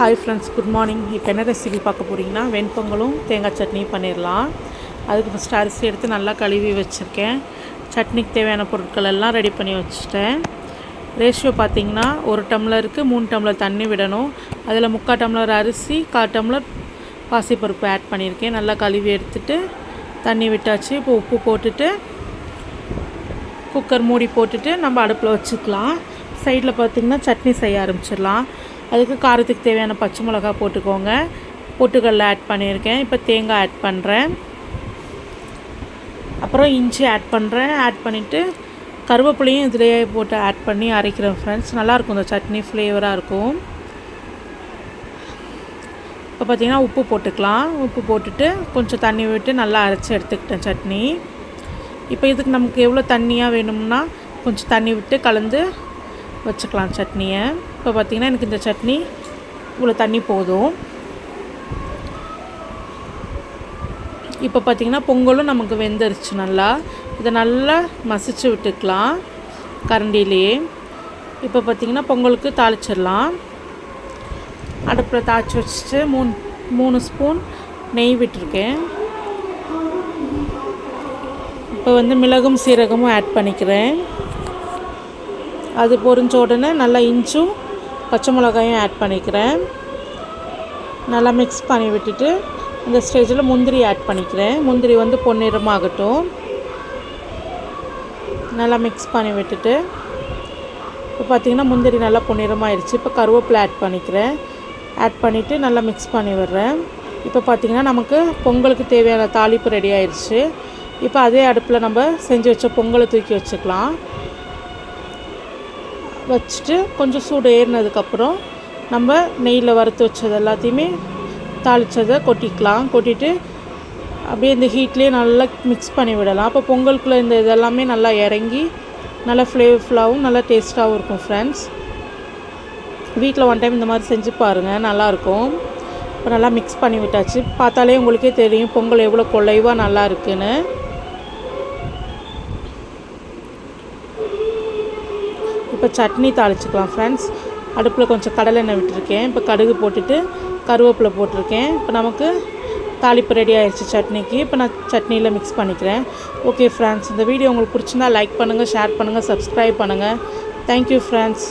Hi friends, good morning. இப்போ என்ன recipe பார்க்க போகிறீங்கன்னா, வெண்பொங்கலும் தேங்காய் சட்னியும் பண்ணிடலாம். அதுக்கு ஃபஸ்ட்டு அரிசி எடுத்து நல்லா கழுவி வச்சுருக்கேன். சட்னிக்கு தேவையான பொருட்கள் எல்லாம் ரெடி பண்ணி வச்சுட்டேன். ரேஷியோ பார்த்திங்கன்னா 1 டம்ளருக்கு 3 டம்ளர் தண்ணி விடணும். அதில் 3/4 டம்ளர் அரிசி, 1/4 டம்ளர் பாசிப்பருப்பு ஆட் பண்ணியிருக்கேன். நல்லா கழுவி எடுத்துகிட்டு தண்ணி விட்டாச்சு. இப்போ உப்பு போட்டுட்டு குக்கர் மூடி போட்டுட்டு நம்ம அடுப்பில் வச்சுக்கலாம். சைடில் பார்த்திங்கன்னா சட்னி செய்ய ஆரம்பிச்சிடலாம். அதுக்கு காரத்துக்கு தேவையான பச்சை மிளகா போட்டுக்கோங்க. பொட்டுக்கடலை ஆட் பண்ணியிருக்கேன். இப்போ தேங்காய் ஆட் பண்ணுறேன். அப்புறம் இஞ்சி ஆட் பண்ணுறேன். ஆட் பண்ணிவிட்டு கருவேப்பிலையும் இதிலேயே போட்டு ஆட் பண்ணி அரைக்கிறேன் ஃப்ரெண்ட்ஸ். நல்லாயிருக்கும், இந்த சட்னி ஃப்ளேவராக இருக்கும். இப்போ பார்த்திங்கன்னா உப்பு போட்டுக்கலாம். உப்பு போட்டுட்டு கொஞ்சம் தண்ணி விட்டு நல்லா அரைச்சி எடுத்துக்கிட்டேன் சட்னி. இப்போ இதுக்கு நமக்கு எவ்வளோ தண்ணியாக வேணும்னா கொஞ்சம் தண்ணி விட்டு கலந்து வச்சுக்கலாம் சட்னியை. இப்போ பார்த்திங்கன்னா எனக்கு இந்த சட்னி இவ்வளோ தண்ணி போதும். இப்போ பார்த்திங்கன்னா பொங்கலும் நமக்கு வெந்துருச்சு நல்லா. இதை நல்லா மசிச்சு விட்டுக்கலாம் கரண்டிலேயே. இப்போ பார்த்திங்கன்னா பொங்கலுக்கு தாளிச்சிடலாம். அடுப்பில் தாளித்து வச்சுட்டு 3 ஸ்பூன் நெய் விட்டுருக்கேன். இப்போ மிளகும் சீரகமும் ஆட் பண்ணிக்கிறேன். அது பொரிஞ்ச உடனே நல்லா இஞ்சும் பச்சை மிளகாயும் ஆட் பண்ணிக்கிறேன். நல்லா மிக்ஸ் பண்ணி விட்டுட்டு இந்த ஸ்டேஜில் முந்திரி ஆட் பண்ணிக்கிறேன். முந்திரி பொன்னிறமாகட்டும். நல்லா மிக்ஸ் பண்ணி விட்டுட்டு இப்போ பார்த்திங்கன்னா முந்திரி நல்லா பொன்னிறமாகிடுச்சு. இப்போ கருவேப்பிலை ஆட் பண்ணிக்கிறேன். ஆட் பண்ணிவிட்டு நல்லா மிக்ஸ் பண்ணி விடுறேன். இப்போ பார்த்திங்கன்னா நமக்கு பொங்கலுக்கு தேவையான தாளிப்பு ரெடி ஆயிடுச்சு. இப்போ அதே அடுப்பில் நம்ம செஞ்சு வச்ச பொங்கலை தூக்கி வச்சுக்கலாம். வச்சுட்டு கொஞ்சம் சூடு ஏறினதுக்கப்புறம் நம்ம நெய்யில் வறுத்து வச்சது எல்லாத்தையுமே தாளித்ததை கொட்டிக்கலாம். கொட்டிட்டு அப்படியே இந்த ஹீட்லேயே நல்லா மிக்ஸ் பண்ணி விடலாம். அப்போ பொங்கலுக்குள்ளே இந்த இதெல்லாமே நல்லா இறங்கி நல்லா ஃப்ளேவர்ஃபுல்லாகவும் நல்லா டேஸ்ட்டாகவும் இருக்கும் ஃப்ரெண்ட்ஸ். வீட்டில் ஒன் டைம் இந்த மாதிரி செஞ்சு பாருங்கள், நல்லாயிருக்கும். இப்போ நல்லா மிக்ஸ் பண்ணி விட்டாச்சு. பார்த்தாலே உங்களுக்கே தெரியும் பொங்கல் எவ்வளோ குலைவாக நல்லா இருக்குன்னு. இப்போ சட்னி தாளிச்சுக்கலாம் ஃப்ரெண்ட்ஸ். அடுப்பில் கொஞ்சம் கடலெண்ணெய் விட்டுருக்கேன். இப்போ கடுகு போட்டுட்டு கருவேப்பிலை போட்டிருக்கேன். இப்போ நமக்கு தாளிப்பு ரெடி ஆகிடுச்சு சட்னிக்கு. இப்போ நான் சட்னியில் மிக்ஸ் பண்ணிக்கிறேன். ஓகே ஃப்ரெண்ட்ஸ், இந்த வீடியோ உங்களுக்கு பிடிச்சிருந்தா லைக் பண்ணுங்கள், ஷேர் பண்ணுங்கள், சப்ஸ்கிரைப் பண்ணுங்கள். Thank you friends.